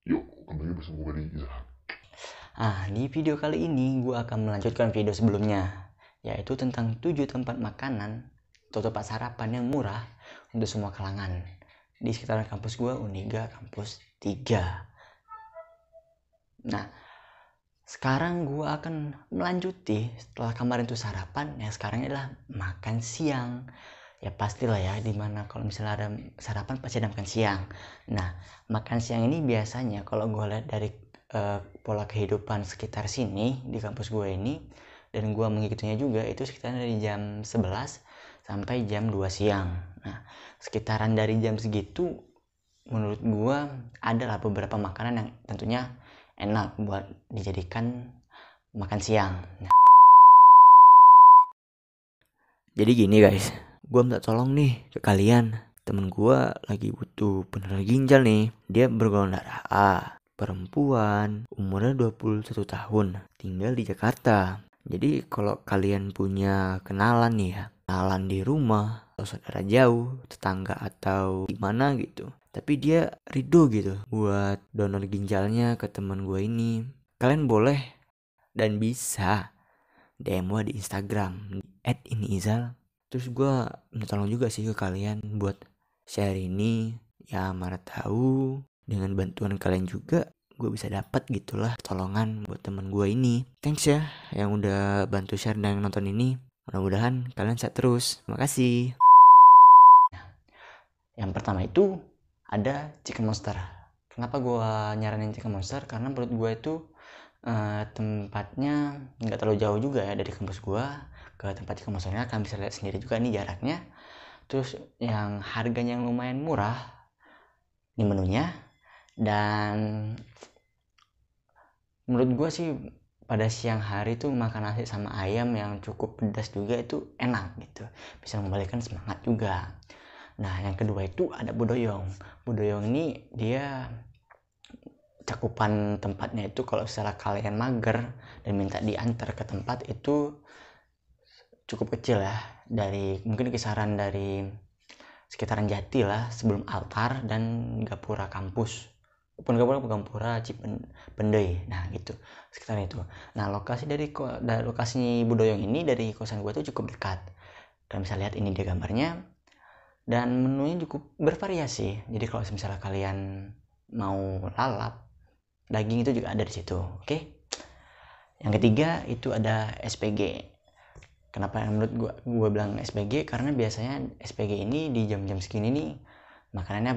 Yuk, kembali bersama gue di Izah. Di video kali ini gue akan melanjutkan video sebelumnya, yaitu tentang 7 tempat makanan atau tempat sarapan yang murah untuk semua kalangan di sekitaran kampus gue, Uniga Kampus 3. Nah, sekarang gue akan melanjuti setelah kemarin tuh sarapan, yang sekarang adalah makan siang. Ya pastilah ya, dimana kalau misalnya ada sarapan pasti ada makan siang. Nah, makan siang ini biasanya kalau gue lihat dari pola kehidupan sekitar sini di kampus gue ini, dan gue mengikutinya juga, itu sekitaran dari jam 11 sampai jam 2 siang. Nah, sekitaran dari jam segitu menurut gue adalah beberapa makanan yang tentunya enak buat dijadikan makan siang. Nah, jadi gini guys, gue minta tolong nih ke kalian. Temen gue lagi butuh pendonor ginjal nih. Dia bergolongan darah A, perempuan, umurnya 21 tahun, tinggal di Jakarta. Jadi kalau kalian punya kenalan nih ya, kenalan di rumah, atau saudara jauh, tetangga atau gimana gitu, tapi dia ridho gitu buat donor ginjalnya ke temen gue ini, kalian boleh dan bisa DM gue di Instagram @iniizal. Terus gue minta tolong juga sih ke kalian buat share ini, ya mana tahu dengan bantuan kalian juga gue bisa dapat gitulah tolongan buat temen gue ini. Thanks ya yang udah bantu share dan nonton ini. Mudah-mudahan kalian sehat terus. Makasih. Yang pertama itu ada Chicken Monster. Kenapa gue nyaranin Chicken Monster? Karena menurut gue itu tempatnya nggak terlalu jauh juga ya dari kampus gue ke tempat Chicken Monsternya. Kalian bisa lihat sendiri juga nih jaraknya. Terus yang harganya yang lumayan murah di menunya, dan menurut gue sih pada siang hari tuh makan nasi sama ayam yang cukup pedas juga itu enak gitu, bisa mengembalikan semangat juga. Nah, yang kedua itu ada Budoyong. Budoyong ini dia cakupan tempatnya itu kalau misalnya kalian mager dan minta diantar ke tempat itu cukup kecil ya, dari mungkin kisaran dari sekitaran Jati lah, sebelum altar dan Gapura kampus, Gapura Cipendei. Nah gitu, sekitar itu. Nah, lokasi Budoyong ini dari kosan gue tuh cukup dekat. Kalian bisa lihat ini dia gambarnya, dan menunya cukup bervariasi. Jadi kalau misalnya kalian mau lalap daging itu juga ada di situ. Oke. Yang ketiga itu ada SPG. Kenapa menurut gue bilang SPG? Karena biasanya SPG ini di jam-jam segini nih makanannya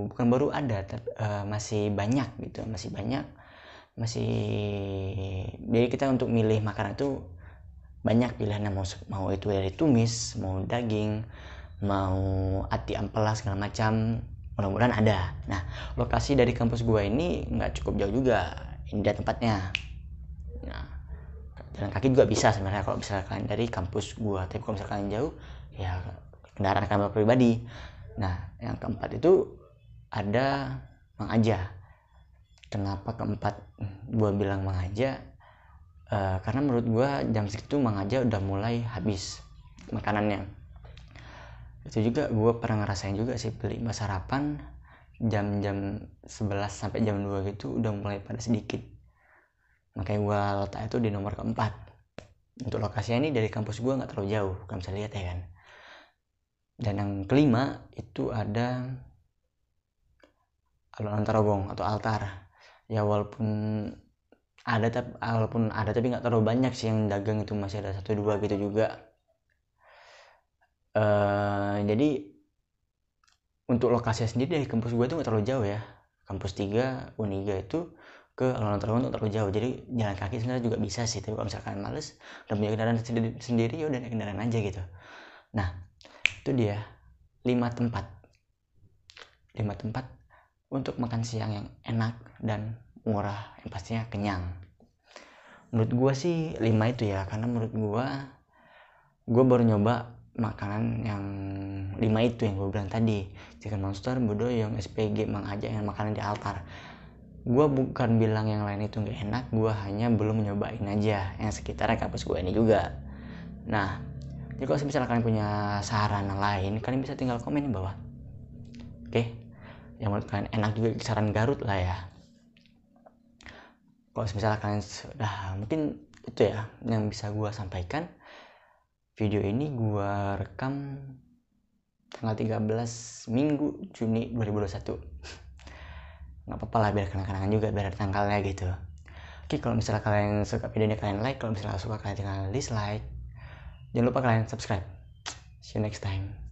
bukan baru ada, tapi masih banyak gitu, masih. Jadi kita untuk milih makanan itu banyak pilihannya, mau itu dari tumis, mau daging, mau ati ampela segala macam, mudah-mudahan ada. Nah, lokasi dari kampus gue ini nggak cukup jauh juga, ini dia tempatnya. Nah, jalan kaki juga bisa sebenarnya kalau misalnya kalian dari kampus gue, tapi kalau misalnya kalian jauh ya kendaraan kalian pribadi. Nah, yang keempat itu ada Mang Aja. Kenapa keempat gue bilang Mang Aja? Karena menurut gue jam segitu Mang Aja udah mulai habis makanannya. Itu juga gue pernah ngerasain juga sih, beli sarapan jam-jam 11 sampai jam 2 gitu udah mulai pada sedikit. Makanya gue letak itu di nomor keempat. Untuk lokasinya ini dari kampus gue nggak terlalu jauh, kalian bisa lihat ya kan. Dan yang kelima itu ada alun-alun Tarogong atau altar. Ya walaupun ada tapi nggak terlalu banyak sih yang dagang, itu masih ada 1-2 gitu juga. Jadi untuk lokasi sendiri dari kampus gue itu nggak terlalu jauh ya. Kampus 3 Uniga itu ke alun-alun Tarogong itu terlalu jauh. Jadi jalan kaki sebenarnya juga bisa sih, tapi kalau misalkan males dan punya kendaraan sendiri ya udah naik kendaraan aja gitu. Nah, itu dia 5 tempat 5 tempat untuk makan siang yang enak dan murah, yang pastinya kenyang. Menurut gue sih 5 itu ya, karena menurut gue baru nyoba makanan yang 5 itu yang gue bilang tadi, Chicken Monster, Budoyong, SPG, Mang Aja, yang makanan di altar. Gue bukan bilang yang lain itu gak enak, gue hanya belum nyobain aja yang sekitar kampus gue ini juga. Nah, jadi kalau misalnya kalian punya saran lain, kalian bisa tinggal komen di bawah. Oke, yang menurut kalian enak juga, saran Garut lah ya. Kalau misalnya kalian sudah, mungkin itu ya yang bisa gue sampaikan. Video ini gue rekam tanggal 13 Minggu Juni 2021. Nggak apa-apa lah, biar kenang-kenangan juga, biar ada tanggalnya gitu. Oke, kalau misalnya kalian suka video ini kalian like, kalau misalnya suka kalian tinggal dislike. Jangan lupa kalian subscribe. See you next time.